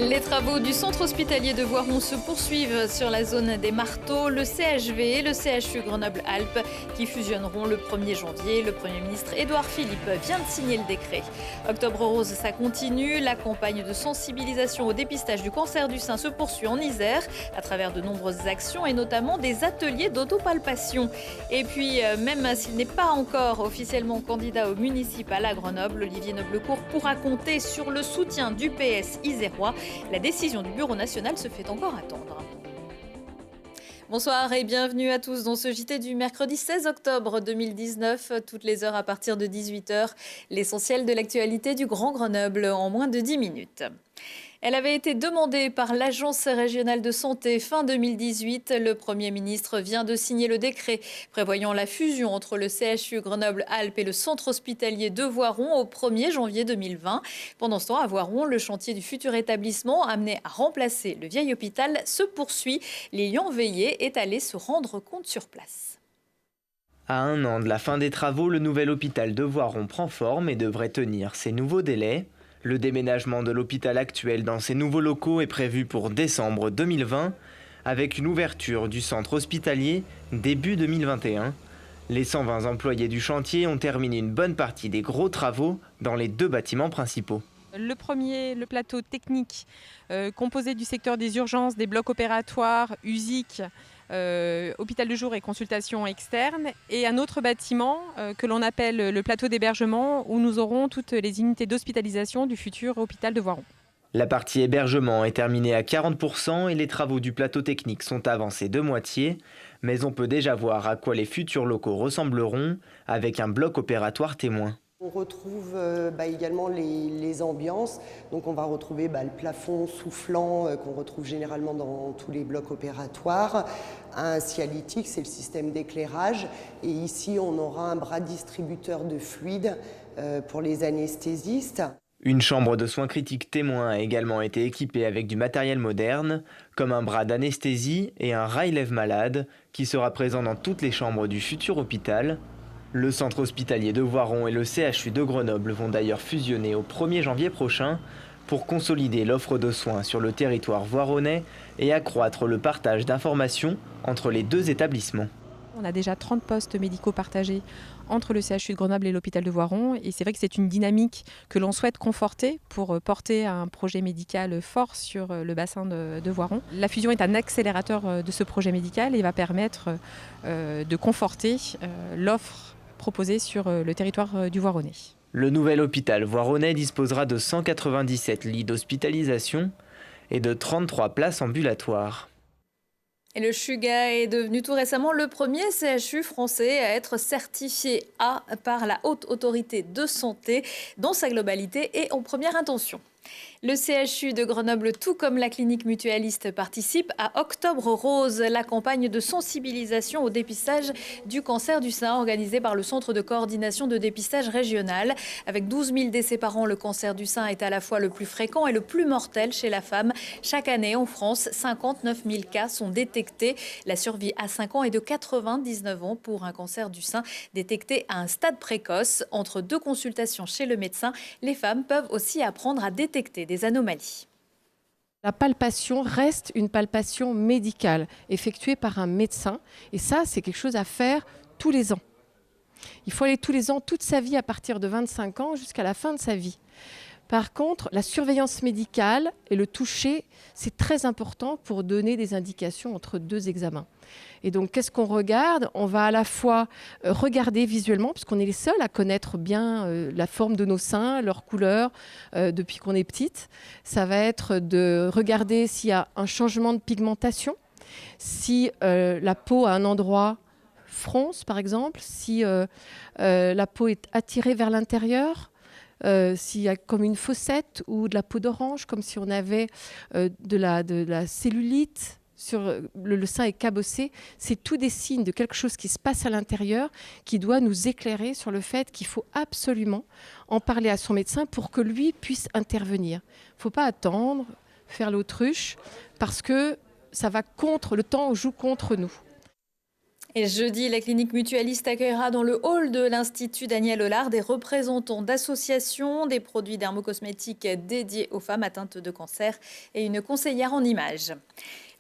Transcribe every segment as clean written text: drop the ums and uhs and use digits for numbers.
Les travaux du centre hospitalier de Voiron se poursuivent sur la zone des Marteaux. Le CHV et le CHU Grenoble-Alpes qui fusionneront le 1er janvier. Le Premier ministre Édouard Philippe vient de signer le décret. Octobre Rose, ça continue. La campagne de sensibilisation au dépistage du cancer du sein se poursuit en Isère à travers de nombreuses actions et notamment des ateliers d'autopalpation. Et puis, même s'il n'est pas encore officiellement candidat au municipal à Grenoble, Olivier Noblecourt pourra compter sur le soutien du PS isérois. La décision du Bureau national se fait encore attendre. Bonsoir et bienvenue à tous dans ce JT du mercredi 16 octobre 2019. Toutes les heures à partir de 18h, l'essentiel de l'actualité du Grand Grenoble en moins de 10 minutes. Elle avait été demandée par l'Agence régionale de santé fin 2018. Le Premier ministre vient de signer le décret prévoyant la fusion entre le CHU Grenoble-Alpes et le centre hospitalier de Voiron au 1er janvier 2020. Pendant ce temps, à Voiron, le chantier du futur établissement amené à remplacer le vieil hôpital se poursuit. Lilian Veillé est allé se rendre compte sur place. À 1 an de la fin des travaux, le nouvel hôpital de Voiron prend forme et devrait tenir ses nouveaux délais. Le déménagement de l'hôpital actuel dans ses nouveaux locaux est prévu pour décembre 2020, avec une ouverture du centre hospitalier début 2021. Les 120 employés du chantier ont terminé une bonne partie des gros travaux dans les 2 bâtiments principaux. Le premier, le plateau technique, composé du secteur des urgences, des blocs opératoires, USIC, hôpital de jour et consultation externe, et un autre bâtiment que l'on appelle le plateau d'hébergement où nous aurons toutes les unités d'hospitalisation du futur hôpital de Voiron. La partie hébergement est terminée à 40% et les travaux du plateau technique sont avancés de moitié, mais on peut déjà voir à quoi les futurs locaux ressembleront avec un bloc opératoire témoin. On retrouve également les ambiances, donc on va retrouver le plafond soufflant qu'on retrouve généralement dans tous les blocs opératoires, un cialytique, c'est le système d'éclairage, et ici on aura un bras distributeur de fluide pour les anesthésistes. Une chambre de soins critiques témoin a également été équipée avec du matériel moderne, comme un bras d'anesthésie et un rail lève-malade qui sera présent dans toutes les chambres du futur hôpital. Le centre hospitalier de Voiron et le CHU de Grenoble vont d'ailleurs fusionner au 1er janvier prochain pour consolider l'offre de soins sur le territoire voironnais et accroître le partage d'informations entre les 2 établissements. On a déjà 30 postes médicaux partagés entre le CHU de Grenoble et l'hôpital de Voiron, et c'est vrai que c'est une dynamique que l'on souhaite conforter pour porter un projet médical fort sur le bassin de Voiron. La fusion est un accélérateur de ce projet médical et va permettre de conforter l'offre proposée sur le territoire du Voironnais. Le nouvel hôpital voironnais disposera de 197 lits d'hospitalisation et de 33 places ambulatoires. Et le Chuga est devenu tout récemment le premier CHU français à être certifié A par la Haute Autorité de Santé dans sa globalité et en première intention. Le CHU de Grenoble, tout comme la clinique mutualiste, participe à Octobre Rose, la campagne de sensibilisation au dépistage du cancer du sein organisée par le Centre de coordination de dépistage régional. Avec 12 000 décès par an, le cancer du sein est à la fois le plus fréquent et le plus mortel chez la femme. Chaque année, en France, 59 000 cas sont détectés. La survie à 5 ans est de 99 ans pour un cancer du sein détecté à un stade précoce. Entre 2 consultations chez le médecin, les femmes peuvent aussi apprendre à détecter des anomalies. La palpation reste une palpation médicale effectuée par un médecin et ça, c'est quelque chose à faire tous les ans. Il faut aller tous les ans, toute sa vie, à partir de 25 ans jusqu'à la fin de sa vie. Par contre, la surveillance médicale et le toucher, c'est très important pour donner des indications entre 2 examens. Et donc, qu'est-ce qu'on regarde? On va à la fois regarder visuellement, puisqu'on est les seuls à connaître bien la forme de nos seins, leur couleur, depuis qu'on est petite. Ça va être de regarder s'il y a un changement de pigmentation, si la peau à un endroit fronce, par exemple, si la peau est attirée vers l'intérieur, s'il y a comme une fossette ou de la peau d'orange, comme si on avait de la cellulite, sur le sein est cabossé, c'est tout des signes de quelque chose qui se passe à l'intérieur qui doit nous éclairer sur le fait qu'il faut absolument en parler à son médecin pour que lui puisse intervenir. Il ne faut pas attendre, faire l'autruche, parce que ça va contre, le temps joue contre nous. Et jeudi, la clinique mutualiste accueillera dans le hall de l'Institut Daniel Hollard des représentants d'associations, des produits dermocosmétiques dédiés aux femmes atteintes de cancer et une conseillère en images.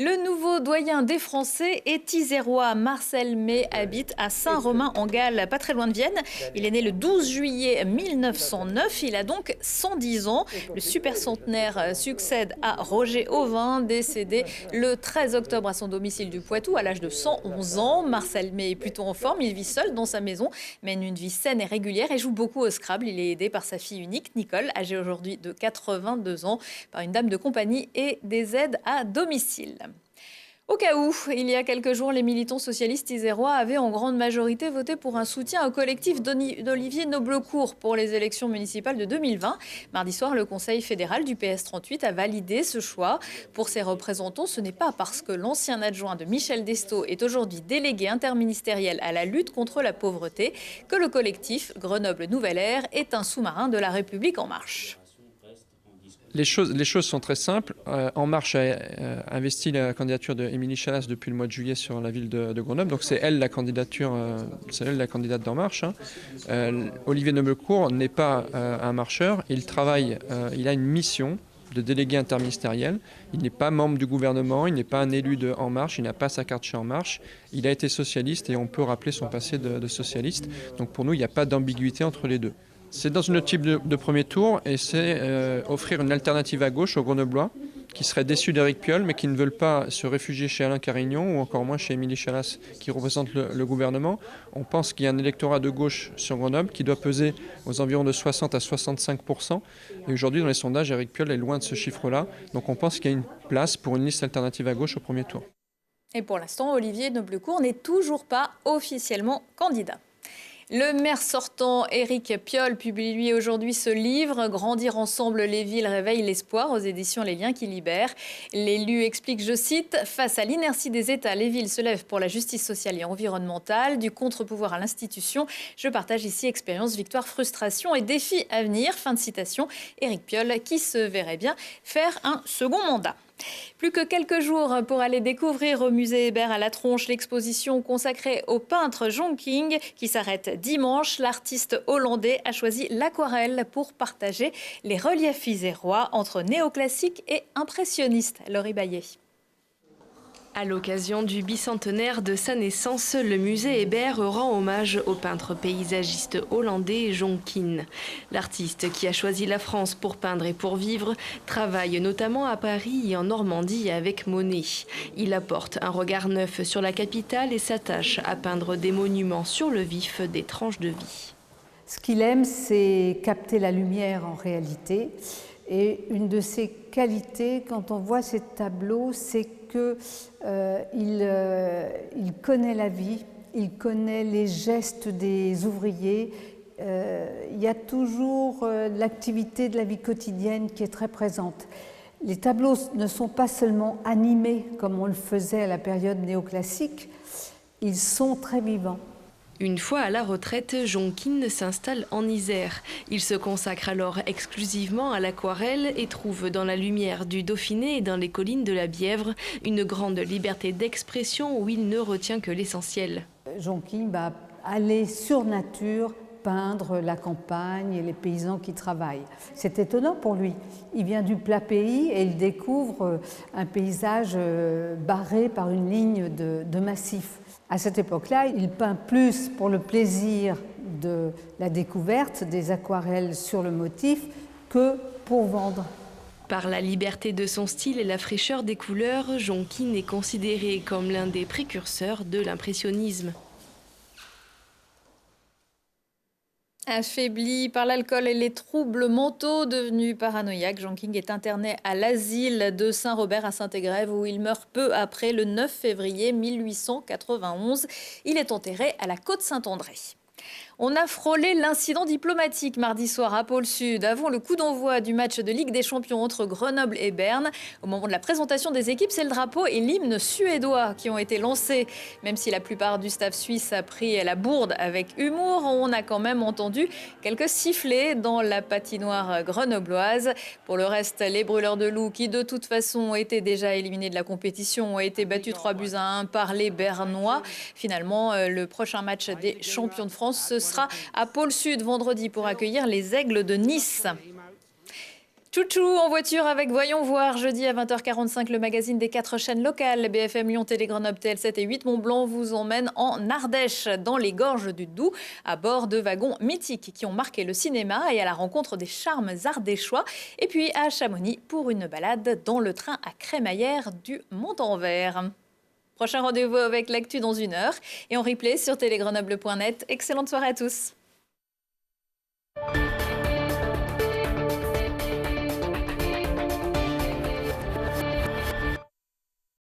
Le nouveau doyen des Français est isérois. Marcel May habite à Saint-Romain-en-Galles, pas très loin de Vienne. Il est né le 12 juillet 1909. Il a donc 110 ans. Le super centenaire succède à Roger Auvin, décédé le 13 octobre à son domicile du Poitou à l'âge de 111 ans. Marcel May est plutôt en forme. Il vit seul dans sa maison, mène une vie saine et régulière et joue beaucoup au Scrabble. Il est aidé par sa fille unique, Nicole, âgée aujourd'hui de 82 ans, par une dame de compagnie et des aides à domicile. Au cas où, il y a quelques jours, les militants socialistes isérois avaient en grande majorité voté pour un soutien au collectif d'Olivier Noblecourt pour les élections municipales de 2020. Mardi soir, le Conseil fédéral du PS 38 a validé ce choix. Pour ses représentants, ce n'est pas parce que l'ancien adjoint de Michel Destot est aujourd'hui délégué interministériel à la lutte contre la pauvreté que le collectif Grenoble Nouvelle Ère est un sous-marin de la République En Marche. Les choses sont très simples. En Marche a investi la candidature d'Émilie Chalas depuis le mois de juillet sur la ville de Grenoble. Donc c'est elle la candidate d'En Marche. Olivier Noblecourt n'est pas un marcheur. Il travaille, il a une mission de délégué interministériel. Il n'est pas membre du gouvernement, il n'est pas un élu de En Marche, il n'a pas sa carte chez En Marche. Il a été socialiste et on peut rappeler son passé de socialiste. Donc pour nous, il n'y a pas d'ambiguïté entre les deux. C'est dans une optique de premier tour et c'est offrir une alternative à gauche aux Grenoblois qui seraient déçus d'Éric Piolle mais qui ne veulent pas se réfugier chez Alain Carignon ou encore moins chez Émilie Chalas qui représente le gouvernement. On pense qu'il y a un électorat de gauche sur Grenoble qui doit peser aux environs de 60 à 65%. Et aujourd'hui, dans les sondages, Éric Piolle est loin de ce chiffre-là. Donc on pense qu'il y a une place pour une liste alternative à gauche au premier tour. Et pour l'instant, Olivier Noblecourt n'est toujours pas officiellement candidat. Le maire sortant, Éric Piolle, publie lui aujourd'hui ce livre « Grandir ensemble, les villes réveillent l'espoir » aux éditions Les Liens qui libèrent. L'élu explique, je cite, « Face à l'inertie des États, les villes se lèvent pour la justice sociale et environnementale, du contre-pouvoir à l'institution. Je partage ici expérience, victoire, frustration et défis à venir. » Fin de citation. Éric Piolle qui se verrait bien faire un second mandat. Plus que quelques jours pour aller découvrir au musée Hébert à La Tronche l'exposition consacrée au peintre John King qui s'arrête dimanche. L'artiste hollandais a choisi l'aquarelle pour partager les reliefs isérois entre néoclassique et impressionniste. Laurie Baillet. À l'occasion du bicentenaire de sa naissance, le musée Hébert rend hommage au peintre paysagiste hollandais John King. L'artiste qui a choisi la France pour peindre et pour vivre travaille notamment à Paris et en Normandie avec Monet. Il apporte un regard neuf sur la capitale et s'attache à peindre des monuments sur le vif des tranches de vie. Ce qu'il aime, c'est capter la lumière en réalité. Et une de ses qualités, quand on voit ces tableaux, c'est qu'il connaît la vie, il connaît les gestes des ouvriers. Il y a toujours l'activité de la vie quotidienne qui est très présente. Les tableaux ne sont pas seulement animés comme on le faisait à la période néoclassique, ils sont très vivants. Une fois à la retraite, John King s'installe en Isère. Il se consacre alors exclusivement à l'aquarelle et trouve dans la lumière du Dauphiné et dans les collines de la Bièvre une grande liberté d'expression où il ne retient que l'essentiel. John King va aller sur nature peindre la campagne et les paysans qui travaillent. C'est étonnant pour lui. Il vient du plat pays et il découvre un paysage barré par une ligne de massifs. À cette époque-là, il peint plus pour le plaisir de la découverte des aquarelles sur le motif que pour vendre. Par la liberté de son style et la fraîcheur des couleurs, John King est considéré comme l'un des précurseurs de l'impressionnisme. Affaibli par l'alcool et les troubles mentaux, devenu paranoïaque, John King est interné à l'asile de Saint-Robert à Saint-Égrève où il meurt peu après, le 9 février 1891. Il est enterré à la Côte Saint-André. On a frôlé l'incident diplomatique mardi soir à Pôle Sud, avant le coup d'envoi du match de Ligue des Champions entre Grenoble et Berne. Au moment de la présentation des équipes, c'est le drapeau et l'hymne suédois qui ont été lancés. Même si la plupart du staff suisse a pris la bourde avec humour, on a quand même entendu quelques sifflets dans la patinoire grenobloise. Pour le reste, les Brûleurs de Loups, qui de toute façon étaient déjà éliminés de la compétition, ont été battus 3-1 par les Bernois. Finalement, le prochain match des champions de France, ce sera à Pôle Sud vendredi pour accueillir les Aigles de Nice. Chouchou en voiture avec Voyons Voir, jeudi à 20h45, le magazine des 4 chaînes locales. BFM Lyon, Télé Grenoble, TL7 et 8 Mont-Blanc vous emmène en Ardèche, dans les gorges du Doubs, à bord de wagons mythiques qui ont marqué le cinéma et à la rencontre des charmes ardéchois. Et puis à Chamonix pour une balade dans le train à crémaillère du Mont-en-Vert. Prochain rendez-vous avec l'actu dans 1 heure et en replay sur télégrenoble.net. Excellente soirée à tous.